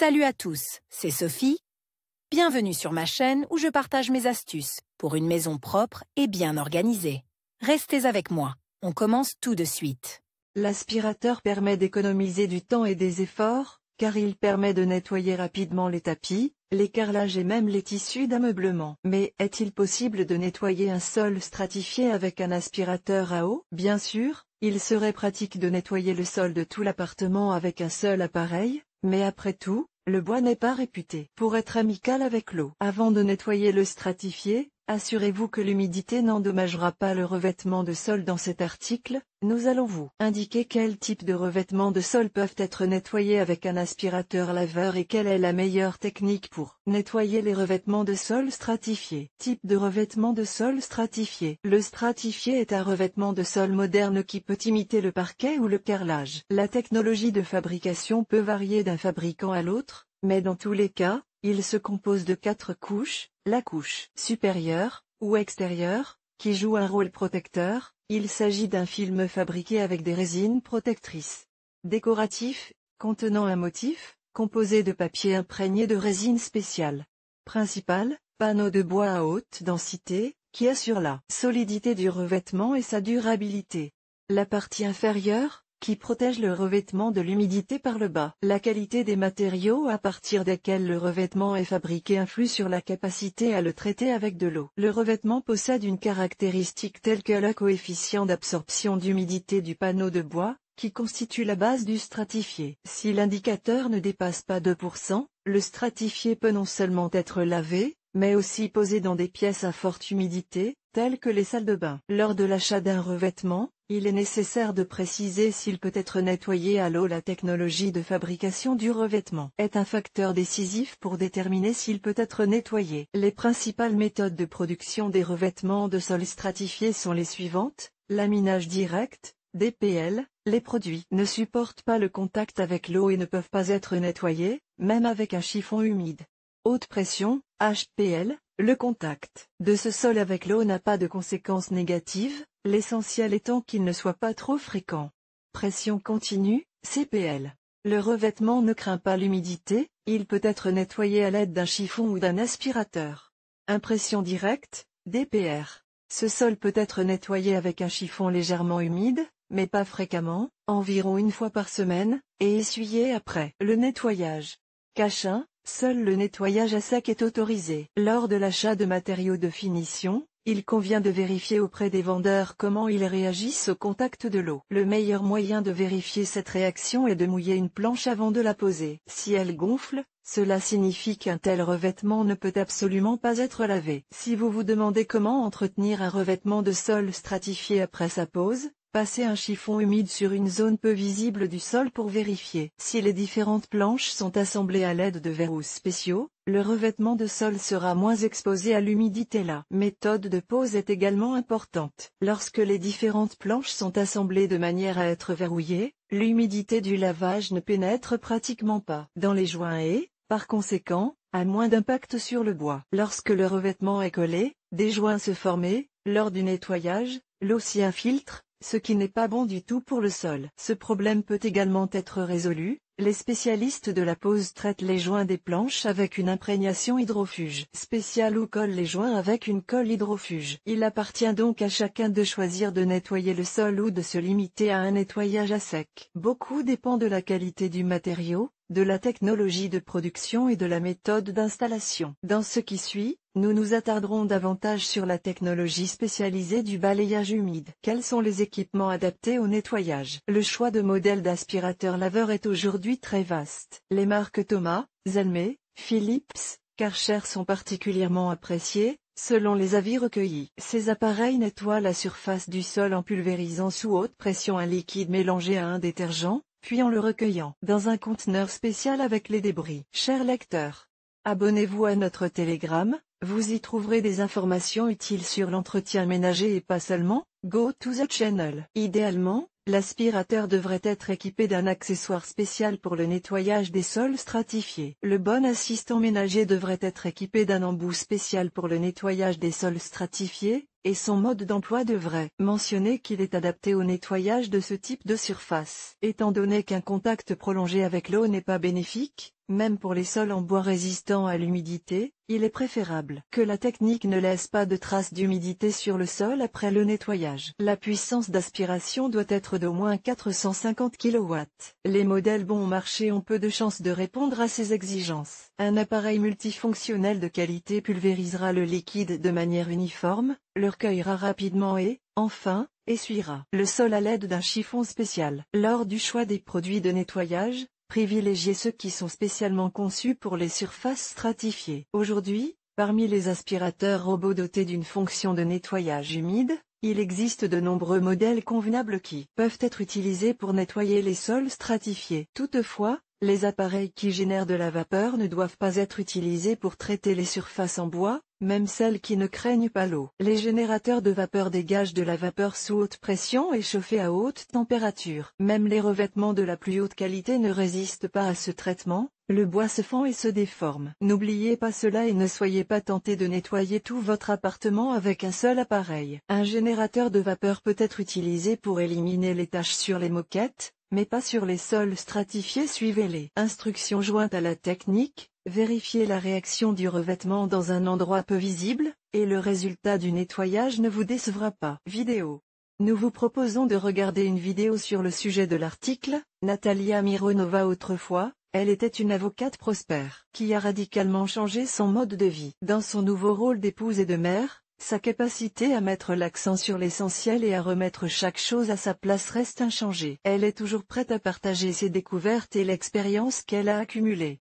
Salut à tous, c'est Sophie. Bienvenue sur ma chaîne où je partage mes astuces pour une maison propre et bien organisée. Restez avec moi, on commence tout de suite. L'aspirateur permet d'économiser du temps et des efforts, car il permet de nettoyer rapidement les tapis, les carrelages et même les tissus d'ameublement. Mais est-il possible de nettoyer un sol stratifié avec un aspirateur à eau? Bien sûr, il serait pratique de nettoyer le sol de tout l'appartement avec un seul appareil, mais après tout, le bois n'est pas réputé pour être amical avec l'eau. Avant de nettoyer le stratifié, assurez-vous que l'humidité n'endommagera pas le revêtement de sol. Dans cet article, nous allons vous indiquer quel type de revêtements de sol peuvent être nettoyés avec un aspirateur laveur et quelle est la meilleure technique pour nettoyer les revêtements de sol stratifiés. Type de revêtement de sol stratifié. Le stratifié est un revêtement de sol moderne qui peut imiter le parquet ou le carrelage. La technologie de fabrication peut varier d'un fabricant à l'autre, mais dans tous les cas, il se compose de 4 couches, la couche supérieure, ou extérieure, qui joue un rôle protecteur. Il s'agit d'un film fabriqué avec des résines protectrices. Décoratif, contenant un motif, composé de papier imprégné de résine spéciale. Principal, panneau de bois à haute densité, qui assure la solidité du revêtement et sa durabilité. La partie inférieure, qui protège le revêtement de l'humidité par le bas. La qualité des matériaux à partir desquels le revêtement est fabriqué influe sur la capacité à le traiter avec de l'eau. Le revêtement possède une caractéristique telle que le coefficient d'absorption d'humidité du panneau de bois, qui constitue la base du stratifié. Si l'indicateur ne dépasse pas 2%, le stratifié peut non seulement être lavé, mais aussi posé dans des pièces à forte humidité, telles que les salles de bain. Lors de l'achat d'un revêtement, il est nécessaire de préciser s'il peut être nettoyé à l'eau. La technologie de fabrication du revêtement est un facteur décisif pour déterminer s'il peut être nettoyé. Les principales méthodes de production des revêtements de sol stratifiés sont les suivantes: laminage direct, DPL. Les produits ne supportent pas le contact avec l'eau et ne peuvent pas être nettoyés, même avec un chiffon humide. Haute pression, HPL. Le contact de ce sol avec l'eau n'a pas de conséquences négatives, l'essentiel étant qu'il ne soit pas trop fréquent. Pression continue, CPL. Le revêtement ne craint pas l'humidité, il peut être nettoyé à l'aide d'un chiffon ou d'un aspirateur. Impression directe, DPR. Ce sol peut être nettoyé avec un chiffon légèrement humide, mais pas fréquemment, environ une fois par semaine, et essuyé après le nettoyage. Cachin. Seul le nettoyage à sec est autorisé. Lors de l'achat de matériaux de finition, il convient de vérifier auprès des vendeurs comment ils réagissent au contact de l'eau. Le meilleur moyen de vérifier cette réaction est de mouiller une planche avant de la poser. Si elle gonfle, cela signifie qu'un tel revêtement ne peut absolument pas être lavé. Si vous vous demandez comment entretenir un revêtement de sol stratifié après sa pose, passez un chiffon humide sur une zone peu visible du sol pour vérifier. Si les différentes planches sont assemblées à l'aide de verrous spéciaux, le revêtement de sol sera moins exposé à l'humidité. La méthode de pose est également importante. Lorsque les différentes planches sont assemblées de manière à être verrouillées, l'humidité du lavage ne pénètre pratiquement pas dans les joints et, par conséquent, a moins d'impact sur le bois. Lorsque le revêtement est collé, des joints se forment. Lors du nettoyage, l'eau s'y infiltre, ce qui n'est pas bon du tout pour le sol. Ce problème peut également être résolu. Les spécialistes de la pose traitent les joints des planches avec une imprégnation hydrofuge spéciale ou collent les joints avec une colle hydrofuge. Il appartient donc à chacun de choisir de nettoyer le sol ou de se limiter à un nettoyage à sec. Beaucoup dépend de la qualité du matériau, de la technologie de production et de la méthode d'installation. Dans ce qui suit, nous nous attarderons davantage sur la technologie spécialisée du balayage humide. Quels sont les équipements adaptés au nettoyage? Le choix de modèles d'aspirateurs laveurs est aujourd'hui très vaste. Les marques Thomas, Zelme, Philips, Karcher sont particulièrement appréciées, selon les avis recueillis. Ces appareils nettoient la surface du sol en pulvérisant sous haute pression un liquide mélangé à un détergent, puis en le recueillant dans un conteneur spécial avec les débris. Chers lecteurs, abonnez-vous à notre Telegram, vous y trouverez des informations utiles sur l'entretien ménager et pas seulement. Go to the channel. Idéalement, l'aspirateur devrait être équipé d'un accessoire spécial pour le nettoyage des sols stratifiés. Le bon assistant ménager devrait être équipé d'un embout spécial pour le nettoyage des sols stratifiés, et son mode d'emploi devrait mentionner qu'il est adapté au nettoyage de ce type de surface. Étant donné qu'un contact prolongé avec l'eau n'est pas bénéfique, même pour les sols en bois résistants à l'humidité, il est préférable que la technique ne laisse pas de traces d'humidité sur le sol après le nettoyage. La puissance d'aspiration doit être d'au moins 450 kW. Les modèles bon marché ont peu de chances de répondre à ces exigences. Un appareil multifonctionnel de qualité pulvérisera le liquide de manière uniforme, le recueillera rapidement et, enfin, essuiera le sol à l'aide d'un chiffon spécial. Lors du choix des produits de nettoyage, privilégiez ceux qui sont spécialement conçus pour les surfaces stratifiées. Aujourd'hui, parmi les aspirateurs robots dotés d'une fonction de nettoyage humide, il existe de nombreux modèles convenables qui peuvent être utilisés pour nettoyer les sols stratifiés. Toutefois, les appareils qui génèrent de la vapeur ne doivent pas être utilisés pour traiter les surfaces en bois, même celles qui ne craignent pas l'eau. Les générateurs de vapeur dégagent de la vapeur sous haute pression et chauffée à haute température. Même les revêtements de la plus haute qualité ne résistent pas à ce traitement, le bois se fend et se déforme. N'oubliez pas cela et ne soyez pas tenté de nettoyer tout votre appartement avec un seul appareil. Un générateur de vapeur peut être utilisé pour éliminer les taches sur les moquettes, mais pas sur les sols stratifiés. Suivez les instructions jointes à la technique, vérifiez la réaction du revêtement dans un endroit peu visible, et le résultat du nettoyage ne vous décevra pas. Vidéo. Nous vous proposons de regarder une vidéo sur le sujet de l'article. Natalia Mironova. Autrefois, elle était une avocate prospère, qui a radicalement changé son mode de vie. Dans son nouveau rôle d'épouse et de mère, sa capacité à mettre l'accent sur l'essentiel et à remettre chaque chose à sa place reste inchangée. Elle est toujours prête à partager ses découvertes et l'expérience qu'elle a accumulée.